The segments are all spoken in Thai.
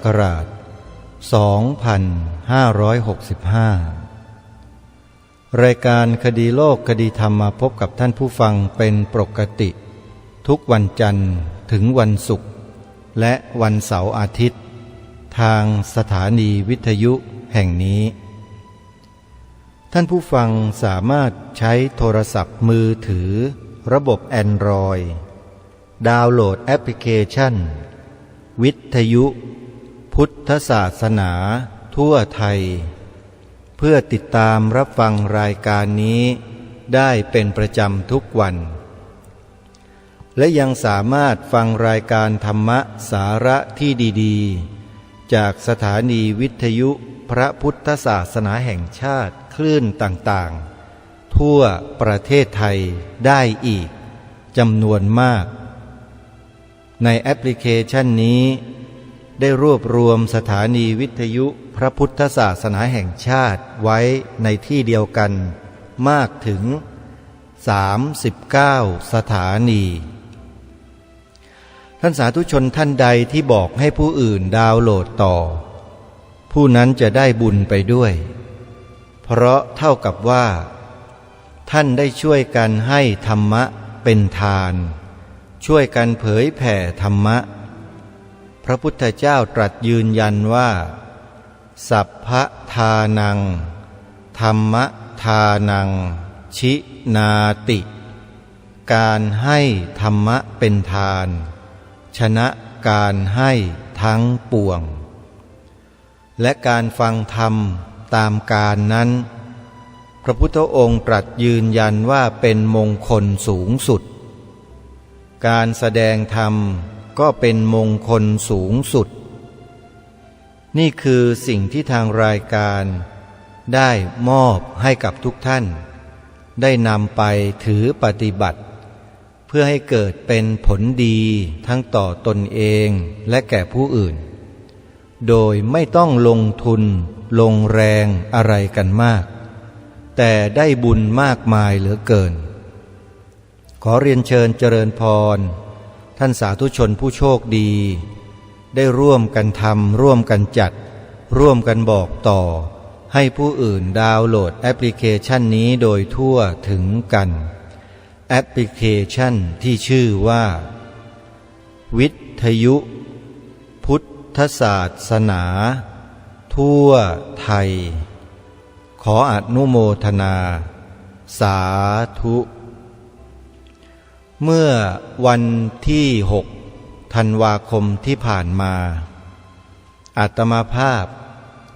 กราช 2565 รายการคดีโลกคดีธรรมมาพบกับท่านผู้ฟังเป็นปกติทุกวันจันทร์ถึงวันศุกร์และวันเสาร์อาทิตย์ทางสถานีวิทยุแห่งนี้ท่านผู้ฟังสามารถใช้โทรศัพท์มือถือระบบ Android ดาวน์โหลดแอปพลิเคชันวิทยุพุทธศาสนาทั่วไทยเพื่อติดตามรับฟังรายการนี้ได้เป็นประจำทุกวันและยังสามารถฟังรายการธรรมะสาระที่ดีๆจากสถานีวิทยุพระพุทธศาสนาแห่งชาติคลื่นต่างๆทั่วประเทศไทยได้อีกจำนวนมากในแอปพลิเคชันนี้ได้รวบรวมสถานีวิทยุพระพุทธศาสนาแห่งชาติไว้ในที่เดียวกันมากถึง39สถานีท่านสาธุชนท่านใดที่บอกให้ผู้อื่นดาวน์โหลดต่อผู้นั้นจะได้บุญไปด้วยเพราะเท่ากับว่าท่านได้ช่วยกันให้ธรรมะเป็นทานช่วยกันเผยแผ่ธรรมะพระพุทธเจ้าตรัสยืนยันว่าสัพพทานังธรรมทานังชินาติการให้ธรรมะเป็นทานชนะการให้ทั้งปวงและการฟังธรรมตามการนั้นพระพุทธองค์ตรัสยืนยันว่าเป็นมงคลสูงสุดการแสดงธรรมก็เป็นมงคลสูงสุดนี่คือสิ่งที่ทางรายการได้มอบให้กับทุกท่านได้นำไปถือปฏิบัติเพื่อให้เกิดเป็นผลดีทั้งต่อตนเองและแก่ผู้อื่นโดยไม่ต้องลงทุนลงแรงอะไรกันมากแต่ได้บุญมากมายเหลือเกินขอเรียนเชิญเจริญพรท่านสาธุชนผู้โชคดีได้ร่วมกันทำร่วมกันจัดร่วมกันบอกต่อให้ผู้อื่นดาวน์โหลดแอปพลิเคชันนี้โดยทั่วถึงกันแอปพลิเคชันที่ชื่อว่าวิทยุพุทธศาสนาทั่วไทยขออนุโมทนาสาธุเมื่อวันที่6 ธันวาคมที่ผ่านมาอาตมาภาพ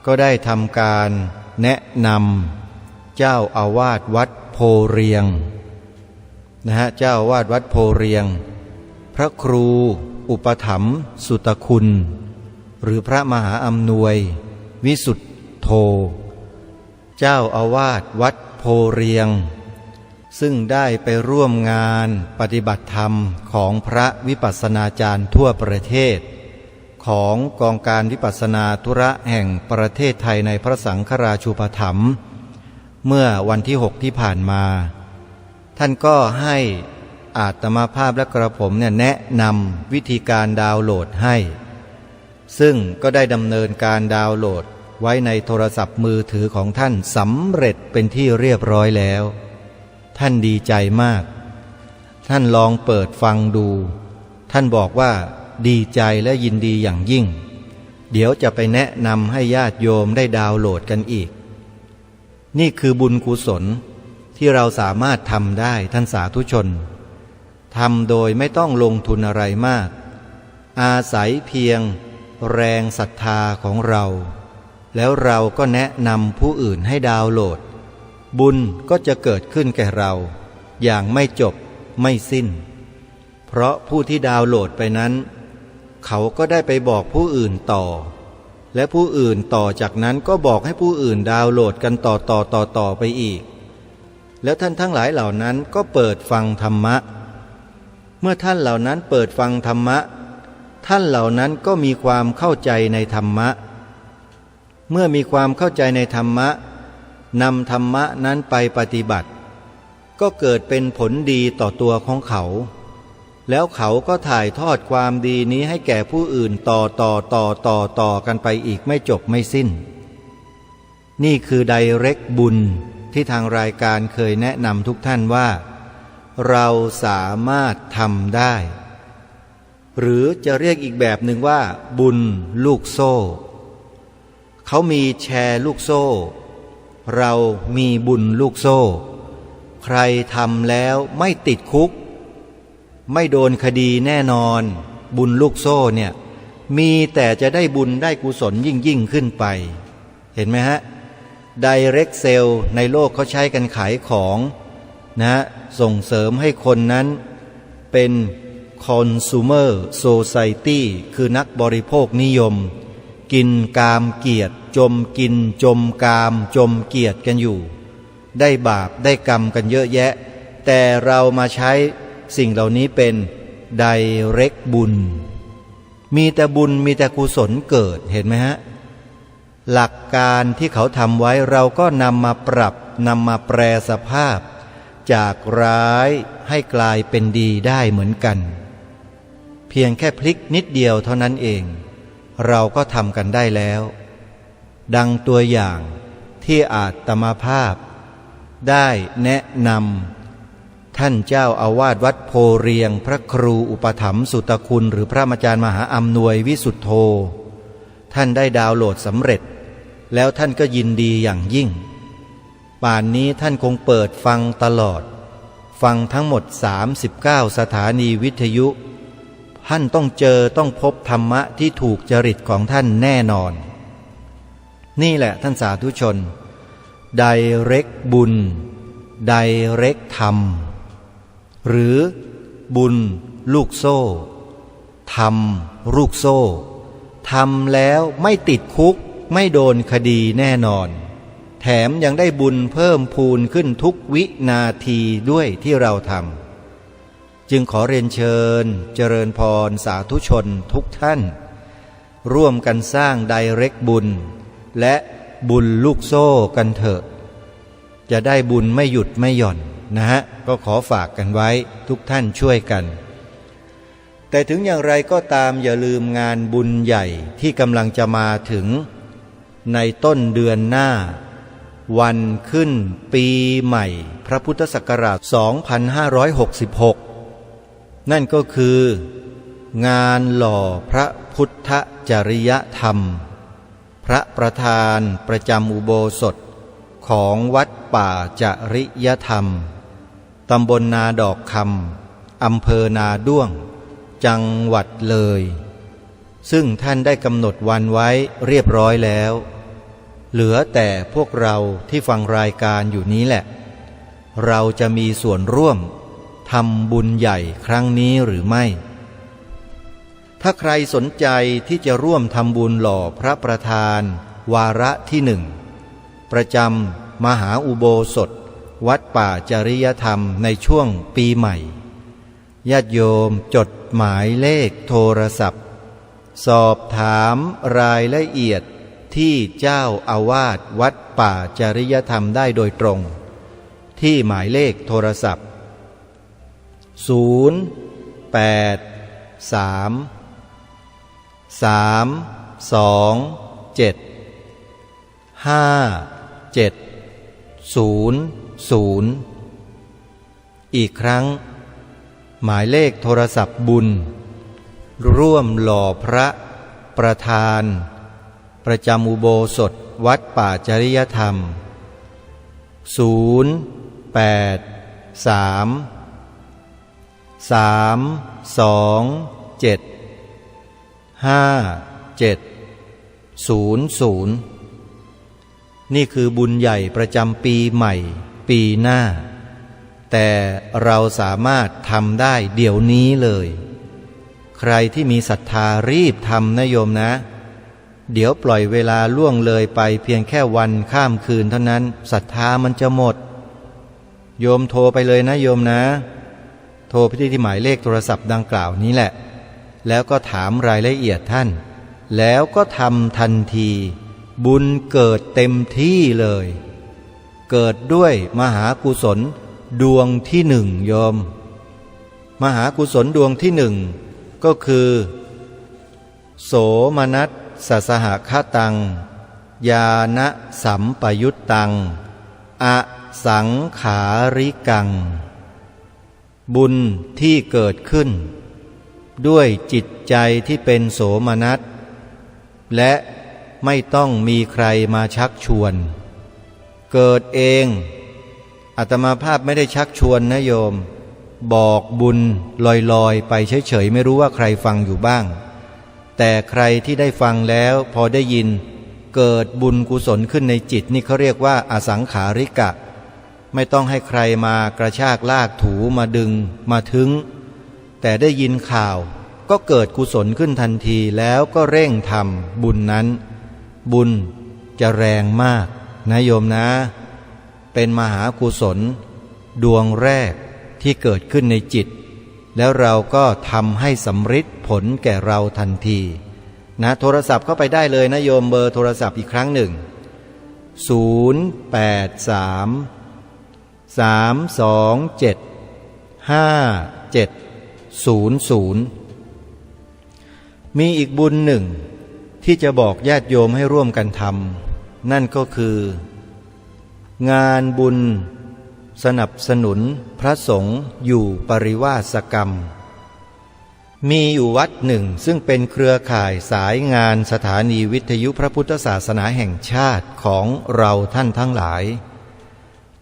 ก็ได้ทำการแนะนำเจ้าอาวาสวัดโพเรียงเจ้าอาวาสวัดโพเรียงพระครูอุปถัมภ์สุตคุณหรือพระมหาอำนวยวิสุทโธเจ้าอาวาสวัดโพเรียงซึ่งได้ไปร่วมงานปฏิบัติธรรมของพระวิปัสสนาจารย์ทั่วประเทศของกองการวิปัสสนาธุระแห่งประเทศไทยในพระสังฆราชูปถัมภ์เมื่อวันที่6ที่ผ่านมาท่านก็ให้อาตมาภาพและกระผมแนะนำวิธีการดาวน์โหลดให้ซึ่งก็ได้ดำเนินการดาวน์โหลดไว้ในโทรศัพท์มือถือของท่านสำเร็จเป็นที่เรียบร้อยแล้วท่านดีใจมากท่านลองเปิดฟังดูท่านบอกว่าดีใจและยินดีอย่างยิ่งเดี๋ยวจะไปแนะนำให้ญาติโยมได้ดาวน์โหลดกันอีกนี่คือบุญกุศลที่เราสามารถทำได้ท่านสาธุชนทำโดยไม่ต้องลงทุนอะไรมากอาศัยเพียงแรงศรัทธาของเราแล้วเราก็แนะนำผู้อื่นให้ดาวน์โหลดบุญก็จะเกิดขึ้นแก่เราอย่างไม่จบไม่สิ้นเพราะผู้ที่ดาวน์โหลดไปนั้นเขาก็ได้ไปบอกผู้อื่นต่อและผู้อื่นต่อจากนั้นก็บอกให้ผู้อื่นดาวน์โหลดกันต่อไปอีกแล้วท่านทั้งหลายเหล่านั้นก็เปิดฟังธรรมะเมื่อท่านเหล่านั้นเปิดฟังธรรมะท่านเหล่านั้นก็มีความเข้าใจในธรรมะเมื่อมีความเข้าใจในธรรมะนำธรรมะนั้นไปปฏิบัติก็เกิดเป็นผลดีต่อตัวของเขา แล้วเขาก็ถ่ายทอดความดีนี้ให้แก่ผู้อื่นต่อกันไปอีกไม่จบไม่สิ้นนี่คือไดเรกบุญที่ทางรายการเคยแนะนำทุกท่านว่าเราสามารถทำได้หรือจะเรียกอีกแบบหนึ่งว่าบุญลูกโซ่เขามีแชร์ลูกโซ่เรามีบุญลูกโซ่ใครทำแล้วไม่ติดคุกไม่โดนคดีแน่นอนบุญลูกโซ่เนี่ยมีแต่จะได้บุญได้กุศลยิ่งขึ้นไปเห็นไหมฮะไดเรกเซลในโลกเขาใช้กันขายของนะส่งเสริมให้คนนั้นเป็น consumer society คือนักบริโภคนิยมกินกามเกียรติจมกินจมกามจมเกียรติกันอยู่ได้บาปได้กรรมกันเยอะแยะแต่เรามาใช้สิ่งเหล่านี้เป็นไดเรกบุญมีแต่บุญมีแต่กุศลเกิดเห็นไหมฮะหลักการที่เขาทำไว้เราก็นำมาปรับนำมาแปรสภาพจากร้ายให้กลายเป็นดีได้เหมือนกันเพียงแค่พลิกนิดเดียวเท่านั้นเองเราก็ทำกันได้แล้วดังตัวอย่างที่อาตมาภาพได้แนะนำท่านเจ้าอาวาสวัดโพเรียงพระครูอุปถัมภ์สุตคุณหรือพระอาจารย์มหาอำนวยวิสุทโธท่านได้ดาวน์โหลดสำเร็จแล้วท่านก็ยินดีอย่างยิ่งป่านนี้ท่านคงเปิดฟังตลอดฟังทั้งหมด39สถานีวิทยุท่านต้องพบธรรมะที่ถูกจริตของท่านแน่นอนนี่แหละท่านสาธุชนไดเรกบุญไดเรกธรรมหรือบุญลูกโซ่ธรรมลูกโซ่ทำแล้วไม่ติดคุกไม่โดนคดีแน่นอนแถมยังได้บุญเพิ่มพูนขึ้นทุกวินาทีด้วยที่เราทำจึงขอเรียนเชิญเจริญพรสาธุชนทุกท่านร่วมกันสร้างไดเรกบุญและบุญลูกโซ่กันเถอะจะได้บุญไม่หยุดไม่หย่อนนะฮะก็ขอฝากกันไว้ทุกท่านช่วยกันแต่ถึงอย่างไรก็ตามอย่าลืมงานบุญใหญ่ที่กำลังจะมาถึงในต้นเดือนหน้าวันขึ้นปีใหม่พระพุทธศักราช 2566 นั่นก็คืองานหล่อพระพุทธจริยธรรมพระประธานประจำอุโบสถของวัดป่าจริยธรรมตำบลนาดอกคำอำเภอนาด้วงจังหวัดเลยซึ่งท่านได้กำหนดวันไว้เรียบร้อยแล้วเหลือแต่พวกเราที่ฟังรายการอยู่นี้แหละเราจะมีส่วนร่วมทำบุญใหญ่ครั้งนี้หรือไม่ถ้าใครสนใจที่จะร่วมทำบุญหล่อพระประธานวาระที่หนึ่งประจำมหาอุโบสถวัดป่าจริยธรรมในช่วงปีใหม่ญาติโยมจดหมายเลขโทรศัพท์สอบถามรายละเอียดที่เจ้าอาวาสวัดป่าจริยธรรมได้โดยตรงที่หมายเลขโทรศัพท์082-327-5700อีกครั้งหมายเลขโทรศัพท์บุญร่วมหล่อพระประธานประจำอุโบสถวัดป่าจริยธรรม083-327-5700นี่คือบุญใหญ่ประจำปีใหม่ปีหน้าแต่เราสามารถทำได้เดี๋ยวนี้เลยใครที่มีศรัทธารีบทำนะโยมนะเดี๋ยวปล่อยเวลาล่วงเลยไปเพียงแค่วันข้ามคืนเท่านั้นศรัทธามันจะหมดโยมโทรไปเลยนะโยมนะโทรไปที่หมายเลขโทรศัพท์ดังกล่าวนี้แหละแล้วก็ถามรายละเอียดท่านแล้วก็ทำทันทีบุญเกิดเต็มที่เลยเกิดด้วยมหากุศลดวงที่หนึ่งโยม มหากุศลดวงที่หนึ่งก็คือโสมนัสสสหคตังญาณสัมปยุตตังอสังขาริกังบุญที่เกิดขึ้นด้วยจิตใจที่เป็นโสมนัสและไม่ต้องมีใครมาชักชวนเกิดเองอาตมาภาพไม่ได้ชักชวนนะโยมบอกบุญลอยๆไปเฉยๆไม่รู้ว่าใครฟังอยู่บ้างแต่ใครที่ได้ฟังแล้วพอได้ยินเกิดบุญกุศลขึ้นในจิตนี่เขาเรียกว่าอสังขาริกะไม่ต้องให้ใครมากระชากลากถูมาดึงมาถึงแต่ได้ยินข่าวก็เกิดกุศลขึ้นทันทีแล้วก็เร่งทำบุญนั้นบุญจะแรงมากนะโยมนะเป็นมหากุศลดวงแรกที่เกิดขึ้นในจิตแล้วเราก็ทำให้สำฤทธิ์ผลแก่เราทันทีนะโทรศัพท์เข้าไปได้เลยนะโยมเบอร์โทรศัพท์อีกครั้งหนึ่ง083-327-5700มีอีกบุญหนึ่งที่จะบอกญาติโยมให้ร่วมกันทำนั่นก็คืองานบุญสนับสนุนพระสงฆ์อยู่ปริวาสกรรมมีอยู่วัดหนึ่งซึ่งเป็นเครือข่ายสายงานสถานีวิทยุพระพุทธศาสนาแห่งชาติของเราท่านทั้งหลาย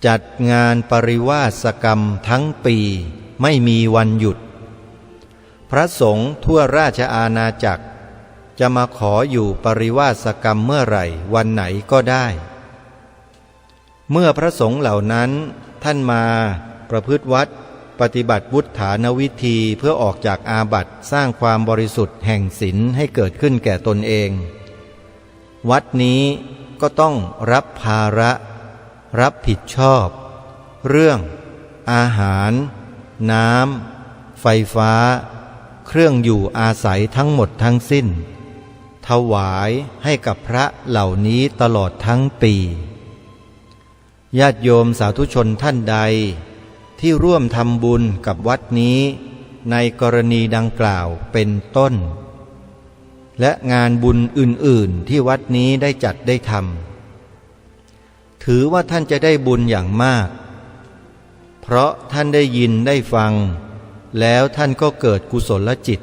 จัดงานปริวาสกรรมทั้งปีไม่มีวันหยุดพระสงฆ์ทั่วราชอาณาจักรจะมาขออยู่ปริวาสกรรมเมื่อไหร่วันไหนก็ได้เมื่อพระสงฆ์เหล่านั้นท่านมาประพฤติวัดปฏิบัติวุฒานวิธีเพื่อออกจากอาบัติสร้างความบริสุทธิ์แห่งศีลให้เกิดขึ้นแก่ตนเองวัดนี้ก็ต้องรับภาระรับผิดชอบเรื่องอาหารน้ำไฟฟ้าเครื่องอยู่อาศัยทั้งหมดทั้งสิ้นถวายให้กับพระเหล่านี้ตลอดทั้งปีญาติโยมสาธุชนท่านใดที่ร่วมทำบุญกับวัดนี้ในกรณีดังกล่าวเป็นต้นและงานบุญอื่นๆที่วัดนี้ได้จัดได้ทำถือว่าท่านจะได้บุญอย่างมากเพราะท่านได้ยินได้ฟังแล้วท่านก็เกิดกุศลจิต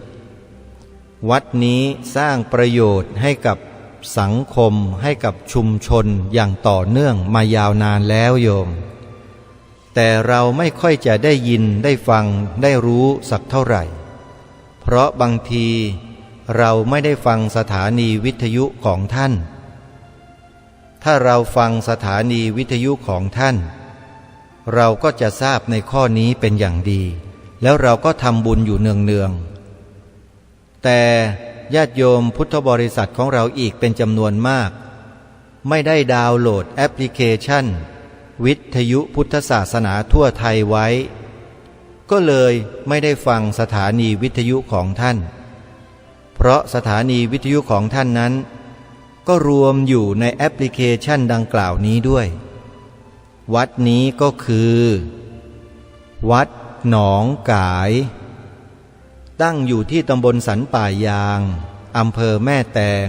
วัดนี้สร้างประโยชน์ให้กับสังคมให้กับชุมชนอย่างต่อเนื่องมายาวนานแล้วโยมแต่เราไม่ค่อยจะได้ยินได้ฟังได้รู้สักเท่าไหร่เพราะบางทีเราไม่ได้ฟังสถานีวิทยุของท่านถ้าเราฟังสถานีวิทยุของท่านเราก็จะทราบในข้อนี้เป็นอย่างดีแล้วเราก็ทำบุญอยู่เนืองๆแต่ญาติโยมพุทธบริษัทของเราอีกเป็นจำนวนมากไม่ได้ดาวน์โหลดแอปพลิเคชันวิทยุพุทธศาสนาทั่วไทยไว้ก็เลยไม่ได้ฟังสถานีวิทยุของท่านเพราะสถานีวิทยุของท่านนั้นก็รวมอยู่ในแอปพลิเคชันดังกล่าวนี้ด้วยวัดนี้ก็คือวัดหนองกายตั้งอยู่ที่ตำบลสันป่ายางอำเภอแม่แตง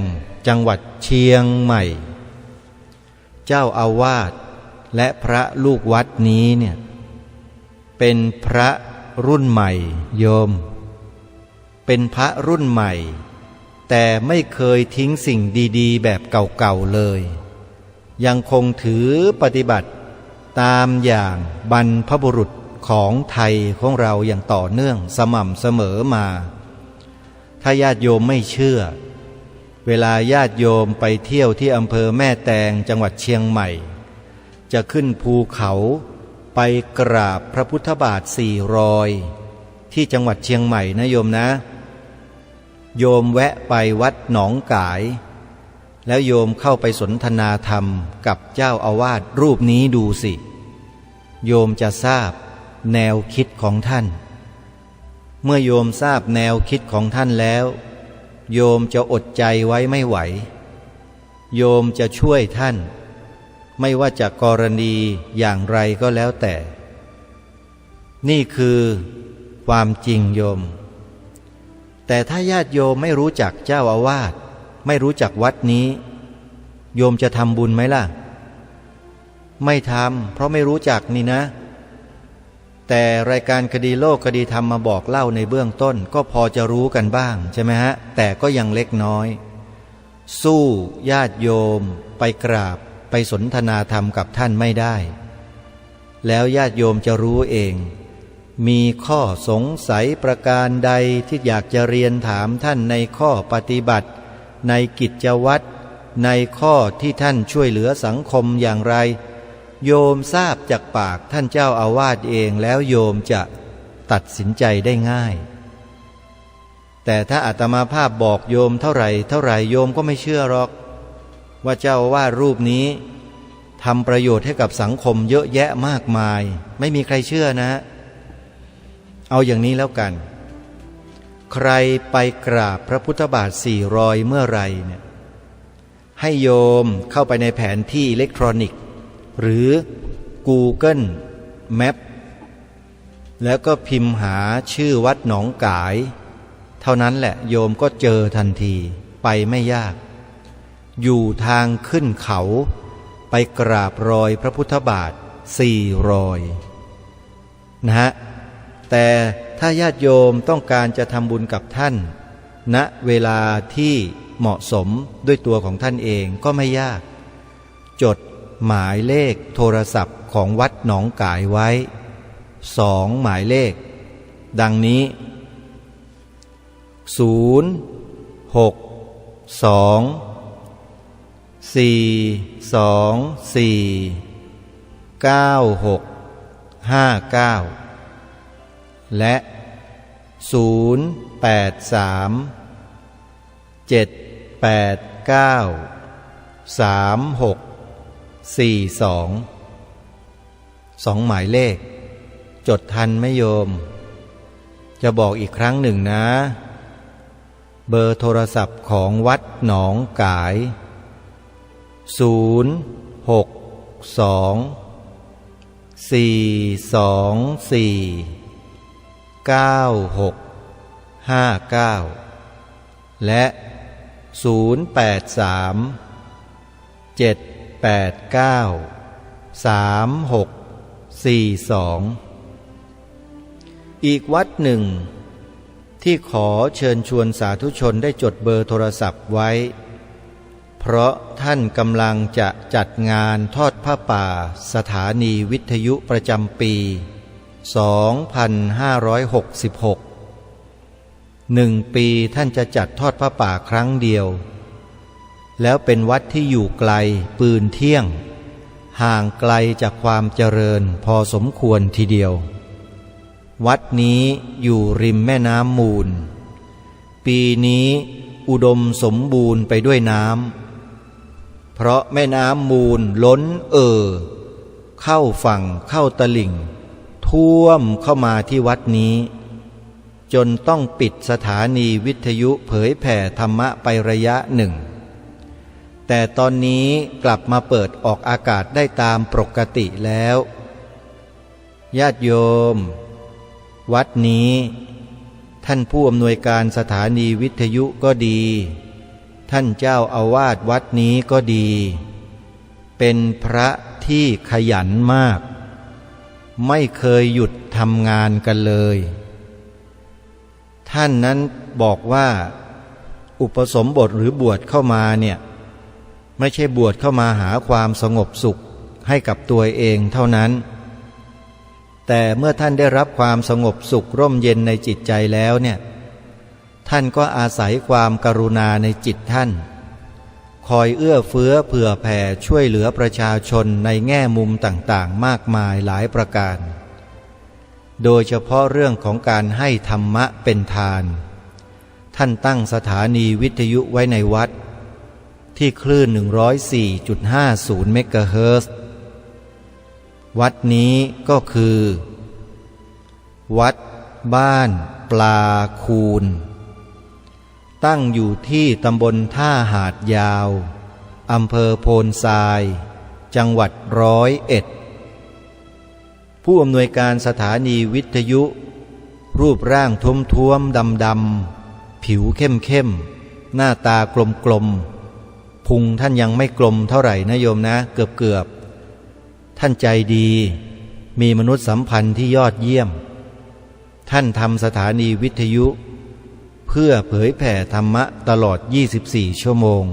จังหวัดเชียงใหม่เจ้าอาวาสและพระลูกวัดนี้เนี่ยเป็นพระรุ่นใหม่โยมเป็นพระรุ่นใหม่แต่ไม่เคยทิ้งสิ่งดีๆแบบเก่าๆเลยยังคงถือปฏิบัติตามอย่างบรรพบุรุษของไทยของเราอย่างต่อเนื่องสม่ำเสมอมาถ้าญาติโยมไม่เชื่อเวลาญาติโยมไปเที่ยวที่อำเภอแม่แตงจังหวัดเชียงใหม่จะขึ้นภูเขาไปกราบพระพุทธบาท400ที่จังหวัดเชียงใหม่นะโยมนะโยมแวะไปวัดหนองกายแล้วโยมเข้าไปสนทนาธรรมกับเจ้าอาวาสรูปนี้ดูสิโยมจะทราบแนวคิดของท่านเมื่อโยมทราบแนวคิดของท่านแล้วโยมจะอดใจไว้ไม่ไหวโยมจะช่วยท่านไม่ว่าจะกรณีอย่างไรก็แล้วแต่นี่คือ ความจริงโยมแต่ถ้าญาติโยมไม่รู้จักเจ้าอาวาสไม่รู้จักวัดนี้โยมจะทำบุญไหมล่ะไม่ทำเพราะไม่รู้จักนี่นะแต่รายการคดีโลกคดีธรรมมาบอกเล่าในเบื้องต้นก็พอจะรู้กันบ้างใช่ไหมฮะแต่ก็ยังเล็กน้อยสู้ญาติโยมไปกราบไปสนทนาธรรมกับท่านไม่ได้แล้วญาติโยมจะรู้เองมีข้อสงสัยประการใดที่อยากจะเรียนถามท่านในข้อปฏิบัติในกิจวัตรในข้อที่ท่านช่วยเหลือสังคมอย่างไรโยมทราบจากปากท่านเจ้าอาวาสเองแล้วโยมจะตัดสินใจได้ง่ายแต่ถ้าอาตมาภาพบอกโยมเท่าไหร่โยมก็ไม่เชื่อหรอกว่าเจ้าอาวาสรูปนี้ทำประโยชน์ให้กับสังคมเยอะแยะมากมายไม่มีใครเชื่อนะเอาอย่างนี้แล้วกันใครไปกราบพระพุทธบาท4 รอยเมื่อไรเนี่ยให้โยมเข้าไปในแผนที่อิเล็กทรอนิกส์หรือ Google Map แล้วก็พิมพ์หาชื่อวัดหนองกายเท่านั้นแหละโยมก็เจอทันทีไปไม่ยากอยู่ทางขึ้นเขาไปกราบรอยพระพุทธบาท4 รอยนะฮะแต่ถ้าญาติโยมต้องการจะทำบุญกับท่านณเวลาที่เหมาะสมด้วยตัวของท่านเองก็ไม่ยากจดหมายเลขโทรศัพท์ของวัดหนองกายไว้2 หมายเลขดังนี้062 424 9659และ083-789-3642 2 หมายเลขจดทันไหมโยมจะบอกอีกครั้งหนึ่งนะเบอร์โทรศัพท์ของวัดหนองกาย062-424-9659และ083-789-3642อีกวัดหนึ่งที่ขอเชิญชวนสาธุชนได้จดเบอร์โทรศัพท์ไว้เพราะท่านกำลังจะจัดงานทอดผ้าป่าสถานีวิทยุประจำปี2566 1 ปีท่านจะจัดทอดผ้าป่าครั้งเดียวแล้วเป็นวัดที่อยู่ไกลปืนเที่ยงห่างไกลจากความเจริญพอสมควรทีเดียววัดนี้อยู่ริมแม่น้ำมูลปีนี้อุดมสมบูรณ์ไปด้วยน้ำเพราะแม่น้ำมูลล้นเข้าฝั่งเข้าตลิ่งท่วมเข้ามาที่วัดนี้จนต้องปิดสถานีวิทยุเผยแผ่ธรรมะไประยะหนึ่งแต่ตอนนี้กลับมาเปิดออกอากาศได้ตามปกติแล้วญาติโยมวัดนี้ท่านผู้อำนวยการสถานีวิทยุก็ดีท่านเจ้าอาวาสวัดนี้ก็ดีเป็นพระที่ขยันมากไม่เคยหยุดทำงานกันเลยท่านนั้นบอกว่าอุปสมบทหรือบวชเข้ามาเนี่ยไม่ใช่บวชเข้ามาหาความสงบสุขให้กับตัวเองเท่านั้นแต่เมื่อท่านได้รับความสงบสุขร่มเย็นในจิตใจแล้วเนี่ยท่านก็อาศัยความกรุณาในจิตท่านคอยเอื้อเฟื้อเผื่อแผ่ช่วยเหลือประชาชนในแง่มุมต่างๆมากมายหลายประการโดยเฉพาะเรื่องของการให้ธรรมะเป็นทานท่านตั้งสถานีวิทยุไว้ในวัดที่คลื่น 104.50 เมกะเฮิรตซ์วัดนี้ก็คือวัดบ้านปลาคูนตั้งอยู่ที่ตำบลท่าหาดยาวอำเภอโพนทรายจังหวัด101ผู้อำนวยการสถานีวิทยุ รูปร่างท้วมๆดำๆผิวเข้มๆหน้าตากลมๆพุงท่านยังไม่กลมเท่าไหร่นะโยมนะเกือบท่านใจดีมีมนุษยสัมพันธ์ที่ยอดเยี่ยมท่านทำสถานีวิทยุเพื่อเผยแผ่ธรรมะตลอด24 ชั่วโมง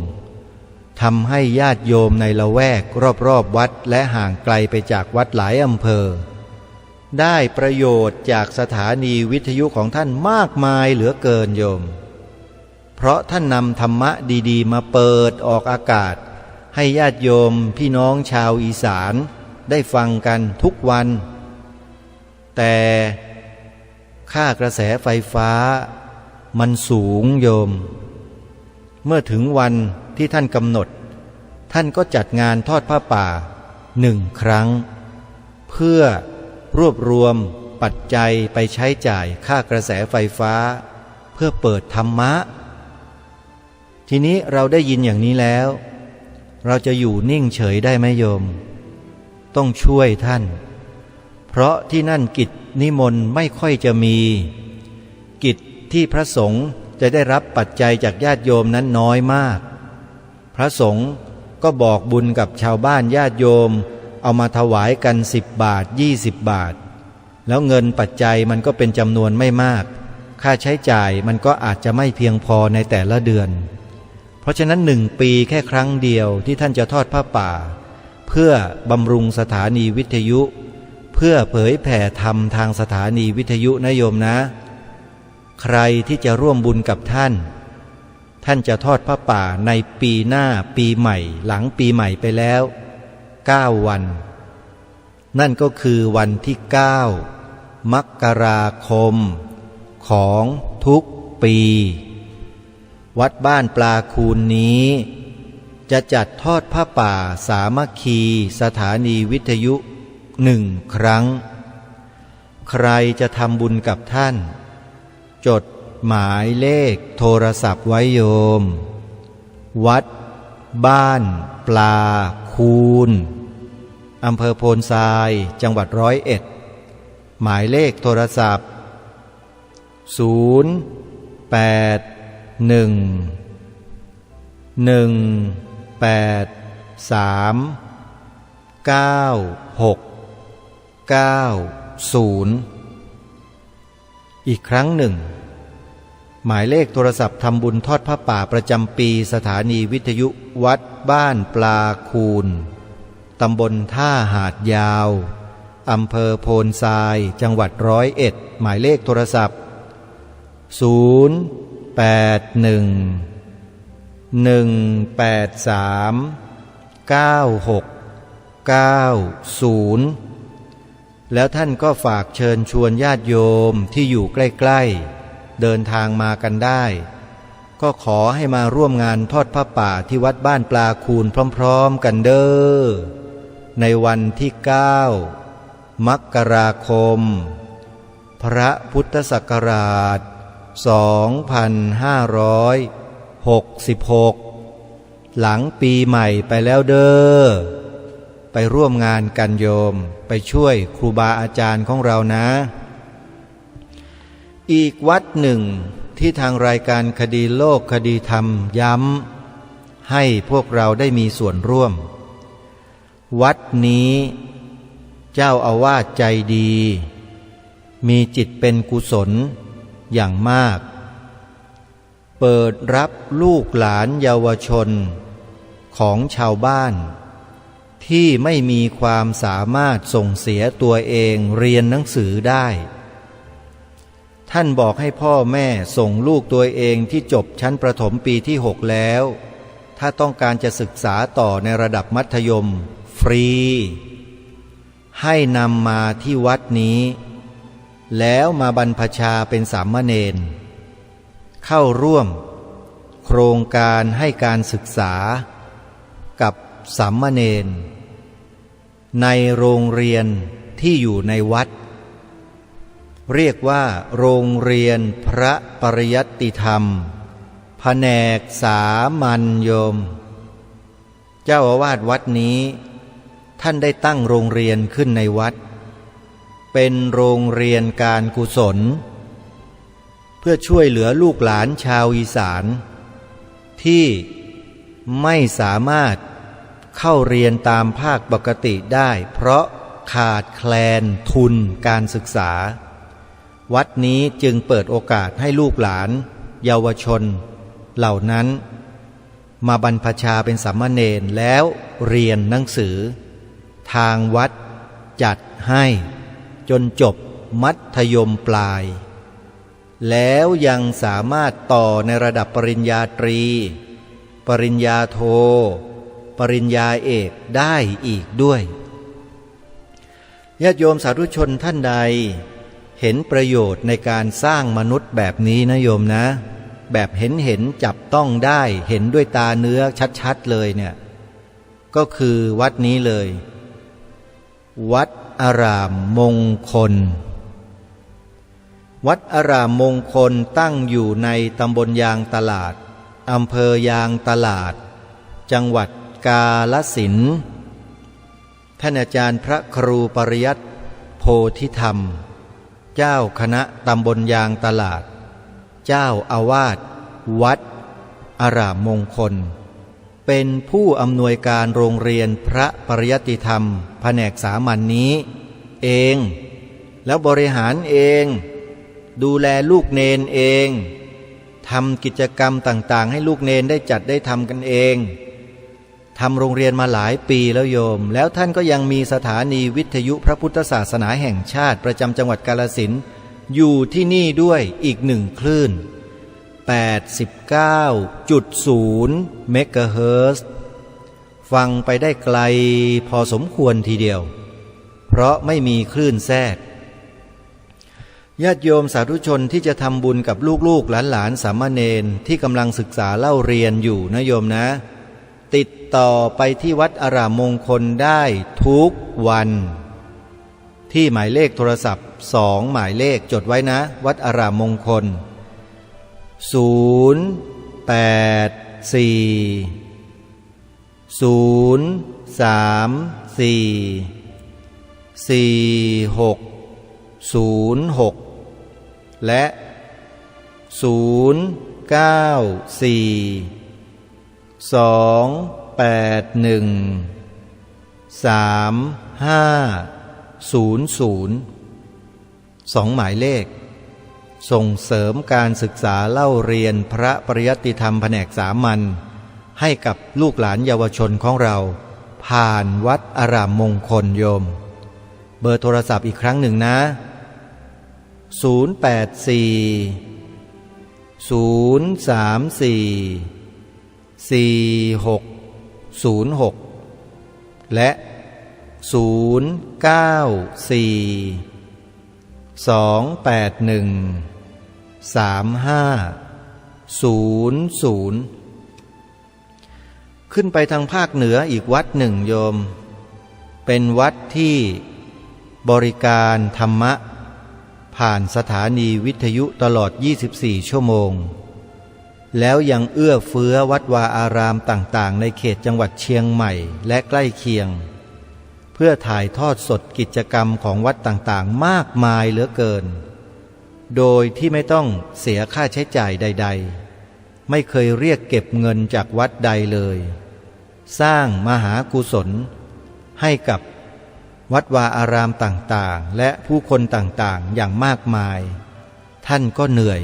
ทำให้ญาติโยมในละแวกรอบๆวัดและห่างไกลไปจากวัดหลายอำเภอได้ประโยชน์จากสถานีวิทยุของท่านมากมายเหลือเกินโยมเพราะท่านนำธรรมะดีๆมาเปิดออกอากาศให้ญาติโยมพี่น้องชาวอีสานได้ฟังกันทุกวันแต่ค่ากระแสไฟฟ้ามันสูงโยมเมื่อถึงวันที่ท่านกำหนดท่านก็จัดงานทอดผ้าป่า1 ครั้งเพื่อรวบรวมปัจจัยไปใช้จ่ายค่ากระแสไฟฟ้าเพื่อเปิดธรรมะทีนี้เราได้ยินอย่างนี้แล้วเราจะอยู่นิ่งเฉยได้ไหมโยมต้องช่วยท่านเพราะที่นั่นกิจนิมนต์ไม่ค่อยจะมีกิจที่พระสงฆ์จะได้รับปัจจัยจากญาติโยมนั้นน้อยมากพระสงฆ์ก็บอกบุญกับชาวบ้านญาติโยมเอามาถวายกัน10 บาท20 บาทแล้วเงินปัจจัยมันก็เป็นจำนวนไม่มากค่าใช้จ่ายมันก็อาจจะไม่เพียงพอในแต่ละเดือนเพราะฉะนั้น1 ปีแค่ครั้งเดียวที่ท่านจะทอดผ้าป่าเพื่อบำรุงสถานีวิทยุเพื่อเผยแผ่ธรรมทางสถานีวิทยุนะโยมนะใครที่จะร่วมบุญกับท่านจะทอดผ้าป่าในปีหน้าปีใหม่หลังปีใหม่ไปแล้ว9 วันนั่นก็คือวันที่9 มกราคมของทุกปีวัดบ้านปลาคูนนี้จะจัดทอดผ้าป่าสามัคคีสถานีวิทยุ1 ครั้งใครจะทำบุญกับท่านจดหมายเลขโทรศัพท์ไว้โยมวัดบ้านปลาคูนอำเภอโพนทรายจังหวัด101หมายเลขโทรศัพท์081-183-9690อีกครั้งหนึ่งหมายเลขโทรศัพท์ทำบุญทอดผ้าป่าประจำปีสถานีวิทยุวัดบ้านปลาคูนตำบลท่าหาดยาวอำเภอโพนทรายจังหวัด101หมายเลขโทรศัพท์081-183-9690แล้วท่านก็ฝากเชิญชวนญาติโยมที่อยู่ใกล้ๆเดินทางมากันได้ก็ขอให้มาร่วมงานทอดผ้าป่าที่วัดบ้านปลาคูนพร้อมๆกันเด้อในวันที่9 มกราคมพระพุทธศักราช2566หลังปีใหม่ไปแล้วเด้อไปร่วมงานกันโยมไปช่วยครูบาอาจารย์ของเรานะอีกวัดหนึ่งที่ทางรายการคดีโลกคดีธรรมย้ำให้พวกเราได้มีส่วนร่วมวัดนี้เจ้าอาวาสใจดีมีจิตเป็นกุศลอย่างมากเปิดรับลูกหลานเยาวชนของชาวบ้านที่ไม่มีความสามารถส่งเสียตัวเองเรียนหนังสือได้ท่านบอกให้พ่อแม่ส่งลูกตัวเองที่จบชั้นประถมปีที่6แล้วถ้าต้องการจะศึกษาต่อในระดับมัธยมฟรีให้นำมาที่วัดนี้แล้วมาบรรพชาเป็นสามเณรเข้าร่วมโครงการให้การศึกษากับสามเณรในโรงเรียนที่อยู่ในวัดเรียกว่าโรงเรียนพระปริยัติธรรมแผนกสามัญโยมเจ้าอาวาสวัดนี้ท่านได้ตั้งโรงเรียนขึ้นในวัดเป็นโรงเรียนการกุศล เพื่อช่วยเหลือลูกหลานชาวอีสานที่ไม่สามารถเข้าเรียนตามภาคปกติได้เพราะขาดแคลนทุนการศึกษาวัดนี้จึงเปิดโอกาสให้ลูกหลานเยาวชนเหล่านั้นมาบรรพชาเป็นสามเณรแล้วเรียนหนังสือทางวัดจัดให้จนจบมัธยมปลายแล้วยังสามารถต่อในระดับปริญญาตรีปริญญาโทปริญญาเอกได้อีกด้วยญาติโยมสาธุชนท่านใดเห็นประโยชน์ในการสร้างมนุษย์แบบนี้นะโยมนะแบบเห็นจับต้องได้เห็นด้วยตาเนื้อชัดๆเลยเนี่ยก็คือวัดนี้เลยวัดอารามมงคลวัดอารามมงคลตั้งอยู่ในตำบลยางตลาดอำเภอยางตลาดจังหวัดกาฬสินธุ์ท่านอาจารย์พระครูปริยัติโพธิธรรมเจ้าคณะตำบลยางตลาดเจ้าอาวาสวัดอารามมงคลเป็นผู้อำนวยการโรงเรียนพระปริยัติธรรมแผนกสามัญ นี้เองแล้วบริหารเองดูแลลูกเนนเองทำกิจกรรมต่างๆให้ลูกเนนได้จัดได้ทำกันเองทำโรงเรียนมาหลายปีแล้วโยมแล้วท่านก็ยังมีสถานีวิทยุพระพุทธศาสนาแห่งชาติประจำจังหวัดกาฬสินธุ์อยู่ที่นี่ด้วยอีก1 คลื่น 89.0 เมกะเฮิรตซ์ฟังไปได้ไกลพอสมควรทีเดียวเพราะไม่มีคลื่นแทรกญาติโยมสาธุชนที่จะทำบุญกับลูกๆหลานๆสามเณรที่กำลังศึกษาเล่าเรียนอยู่นะโยมนะติดต่อไปที่วัดอารามมงคลได้ทุกวันที่หมายเลขโทรศัพท์2 หมายเลขจดไว้นะวัดอารามมงคล084 034 4606และ094-281-3500 2 หมายเลขส่งเสริมการศึกษาเล่าเรียนพระปริยัติธรรมแผนกสามัญให้กับลูกหลานเยาวชนของเราผ่านวัดอารามมงคลโยมเบอร์โทรศัพท์อีกครั้งหนึ่งนะ084-034-4606และ094-281-3500ขึ้นไปทางภาคเหนืออีกวัดหนึ่งโยมเป็นวัดที่บริการธรรมะผ่านสถานีวิทยุตลอด24 ชั่วโมงแล้วยังเอื้อเฟื้อวัดวาอารามต่างๆในเขตจังหวัดเชียงใหม่และใกล้เคียงเพื่อถ่ายทอดสดกิจกรรมของวัดต่างๆมากมายเหลือเกินโดยที่ไม่ต้องเสียค่าใช้จ่ายใดๆไม่เคยเรียกเก็บเงินจากวัดใดเลยสร้างมหากุศลให้กับวัดวาอารามต่างๆและผู้คนต่างๆอย่างมากมายท่านก็เหนื่อย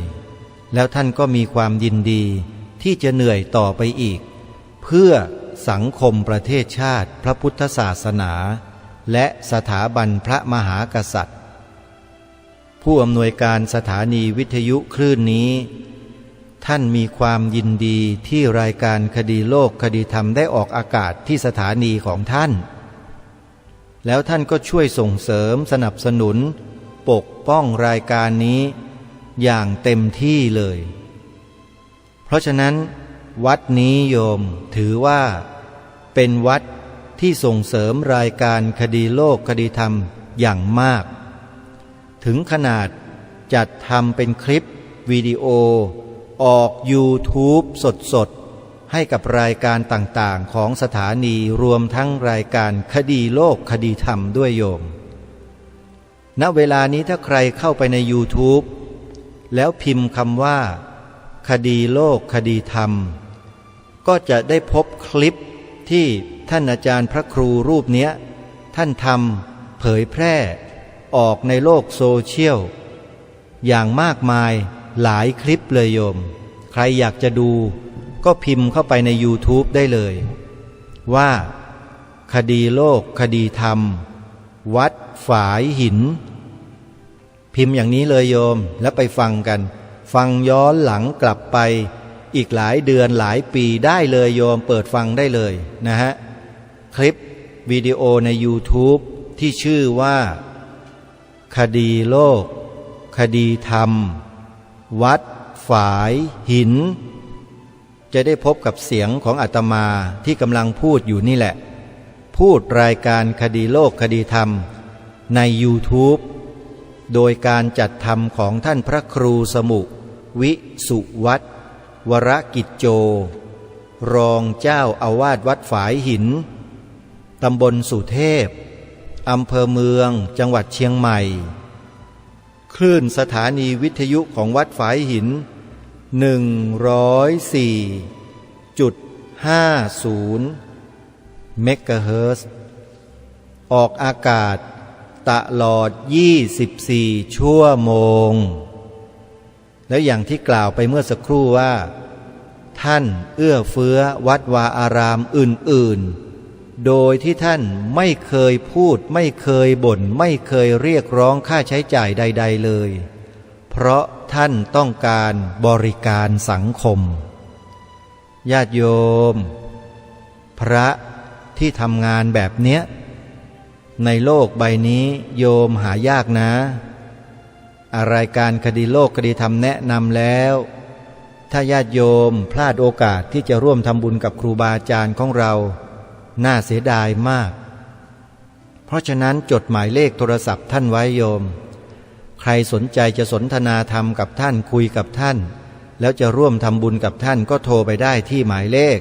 แล้วท่านก็มีความยินดีที่จะเหนื่อยต่อไปอีกเพื่อสังคมประเทศชาติพระพุทธศาสนาและสถาบันพระมหากษัตริย์ผู้อำนวยการสถานีวิทยุคลื่นนี้ท่านมีความยินดีที่รายการคดีโลกคดีธรรมได้ออกอากาศที่สถานีของท่านแล้วท่านก็ช่วยส่งเสริมสนับสนุนปกป้องรายการนี้อย่างเต็มที่เลยเพราะฉะนั้นวัดนี้โยมถือว่าเป็นวัดที่ส่งเสริมรายการคดีโลกคดีธรรมอย่างมากถึงขนาดจัดทำเป็นคลิปวิดีโอออก YouTube สดๆให้กับรายการต่างๆของสถานีรวมทั้งรายการคดีโลกคดีธรรมด้วยโยมณเวลานี้ถ้าใครเข้าไปใน YouTube แล้วพิมพ์คำว่าคดีโลกคดีธรรมก็จะได้พบคลิปที่ท่านอาจารย์พระครูรูปเนี้ยท่านทำเผยแพร่ออกในโลกโซเชียลอย่างมากมายหลายคลิปเลยโยมใครอยากจะดูก็พิมพ์เข้าไปใน YouTube ได้เลยว่าคดีโลกคดีธรรมวัดฝายหินพิมพ์อย่างนี้เลยโยมแล้วไปฟังกันฟังย้อนหลังกลับไปอีกหลายเดือนหลายปีได้เลยโยมเปิดฟังได้เลยนะฮะคลิปวิดีโอใน YouTube ที่ชื่อว่าคดีโลกคดีธรรมวัดฝายหินจะได้พบกับเสียงของอาตมาที่กำลังพูดอยู่นี่แหละพูดรายการคดีโลกคดีธรรมใน YouTube โดยการจัดทำของท่านพระครูสมุวิสุวัตรวรกิจโจรองเจ้าอาวาสวัดฝายหินตำบลสุเทพอำเภอเมืองจังหวัดเชียงใหม่คลื่นสถานีวิทยุของวัดฝายหิน104.50 เมกะเฮิรตซ์ออกอากาศตลอด24ชั่วโมงและอย่างที่กล่าวไปเมื่อสักครู่ว่าท่านเอื้อเฟื้อวัดวาอารามอื่นๆโดยที่ท่านไม่เคยพูดไม่เคยบ่นไม่เคยเรียกร้องค่าใช้จ่ายใดๆเลยเพราะท่านต้องการบริการสังคมญาติโยมพระที่ทำงานแบบเนี้ยในโลกใบนี้โยมหายากนะรายการคดีโลกคดีธรรมแนะนำแล้วถ้าญาติโยมพลาดโอกาสที่จะร่วมทำบุญกับครูบาอาจารย์ของเราน่าเสียดายมากเพราะฉะนั้นจดหมายเลขโทรศัพท์ท่านไว้โยมใครสนใจจะสนทนาธรรมกับท่านคุยกับท่านแล้วจะร่วมทำบุญกับท่านก็โทรไปได้ที่หมายเลข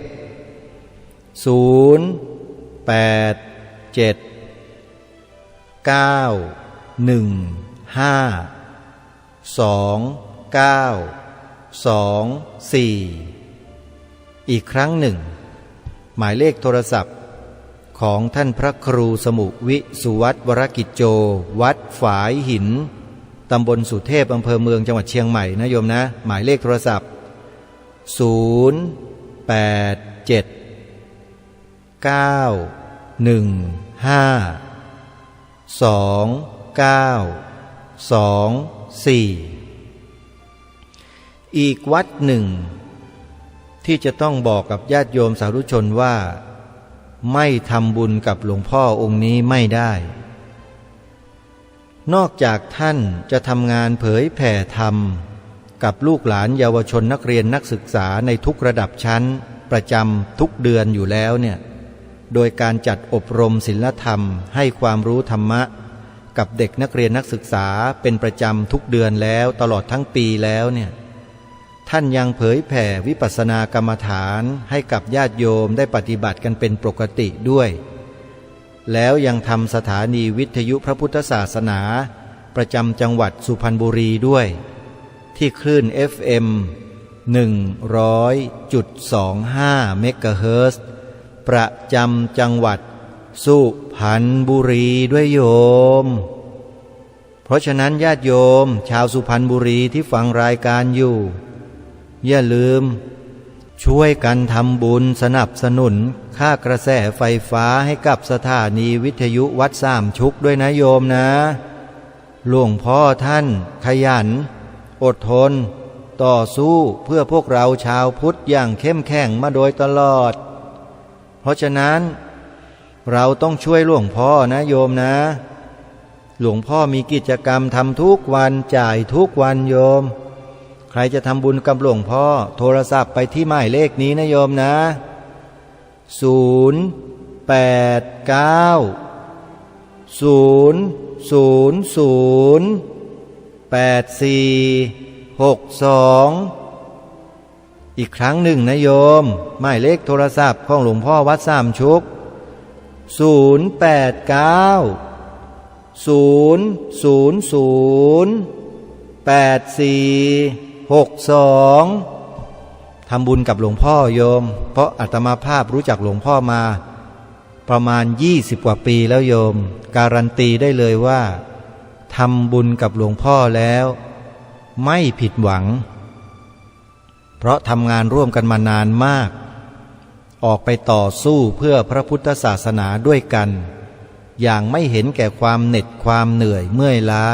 0879152924อีกครั้งหนึ่งหมายเลขโทรศัพท์ของท่านพระครูสมุวิสุวัตรวรกิจโจวัดฝายหินตำบลสุเทพอำเภอเมืองจังหวัดเชียงใหม่นะโยมนะหมายเลขโทรศัพท์0879152924อีกวัดหนึ่งที่จะต้องบอกกับญาติโยมสาธุชนว่าไม่ทำบุญกับหลวงพ่อองค์นี้ไม่ได้นอกจากท่านจะทำงานเผยแผ่ธรรมกับลูกหลานเยาวชนนักเรียนนักศึกษาในทุกระดับชั้นประจำทุกเดือนอยู่แล้วเนี่ยโดยการจัดอบรมศีลธรรมให้ความรู้ธรรมะกับเด็กนักเรียนนักศึกษาเป็นประจำทุกเดือนแล้วตลอดทั้งปีแล้วเนี่ยท่านยังเผยแผ่วิปัสสนากรรมฐานให้กับญาติโยมได้ปฏิบัติกันเป็นปกติด้วยแล้วยังทำสถานีวิทยุพระพุทธศาสนาประจำจังหวัดสุพรรณบุรีด้วยที่คลื่น FM 100.25 เมกะเฮิรตซ์ประจำจังหวัดสุพรรณบุรีด้วยโยมเพราะฉะนั้นญาติโยมชาวสุพรรณบุรีที่ฟังรายการอยู่อย่าลืมช่วยกันทำบุญสนับสนุนค่ากระแสไฟฟ้าให้กับสถานีวิทยุวัดสามชุกด้วยนะโยมนะหลวงพ่อท่านขยันอดทนต่อสู้เพื่อพวกเราชาวพุทธอย่างเข้มแข็งมาโดยตลอดเพราะฉะนั้นเราต้องช่วยหลวงพ่อนะโยมนะหลวงพ่อมีกิจกรรมทำทุกวันจ่ายทุกวันโยมใครจะทำบุญกับหลวงพ่อโทรศัพท์ไปที่หมายเลขนี้นะโยมนะ0890008462อีกครั้งหนึ่งนะโยมหมายเลขโทรศัพท์ของหลวงพ่อวัดสามชุก0890008462 8462ทำบุญกับหลวงพ่อโยมเพราะอาตมาภาพรู้จักหลวงพ่อมาประมาณ20 กว่าปีแล้วโยมการันตีได้เลยว่าทำบุญกับหลวงพ่อแล้วไม่ผิดหวังเพราะทำงานร่วมกันมานานมากออกไปต่อสู้เพื่อพระพุทธศาสนาด้วยกันอย่างไม่เห็นแก่ความเหน็ดความเหนื่อยเมื่อยล้า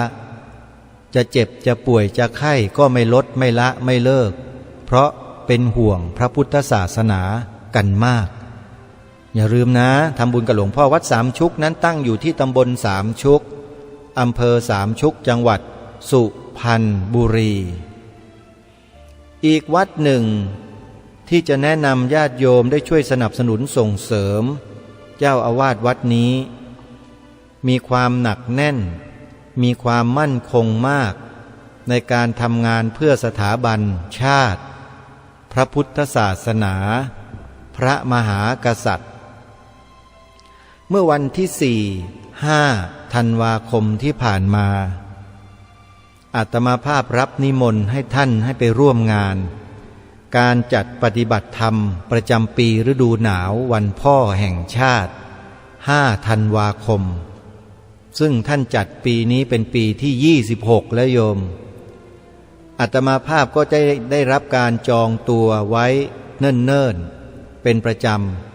จะเจ็บจะป่วยจะไข้ก็ไม่ลดไม่ละไม่เลิกเพราะเป็นห่วงพระพุทธศาสนากันมากอย่าลืมนะทำบุญกับหลวงพ่อวัดสามชุกนั้นตั้งอยู่ที่ตำบลสามชุกอำเภอสามชุกจังหวัดสุพรรณบุรีอีกวัดหนึ่งที่จะแนะนำญาติโยมได้ช่วยสนับสนุนส่งเสริมเจ้าอาวาสวัดนี้มีความหนักแน่นมีความมั่นคงมากในการทำงานเพื่อสถาบันชาติพระพุทธศาสนาพระมหากษัตริย์เมื่อวันที่4-5 ธันวาคมที่ผ่านมาอาตมาภาพรับนิมนต์ให้ท่านให้ไปร่วมงานการจัดปฏิบัติธรรมประจำปีฤดูหนาววันพ่อแห่งชาติ5 ธันวาคมซึ่งท่านจัดปีนี้เป็นปีที่26แล้วโยมอาตมาภาพก็ได้รับการจองตัวไว้เนิ่นๆเป็นประจ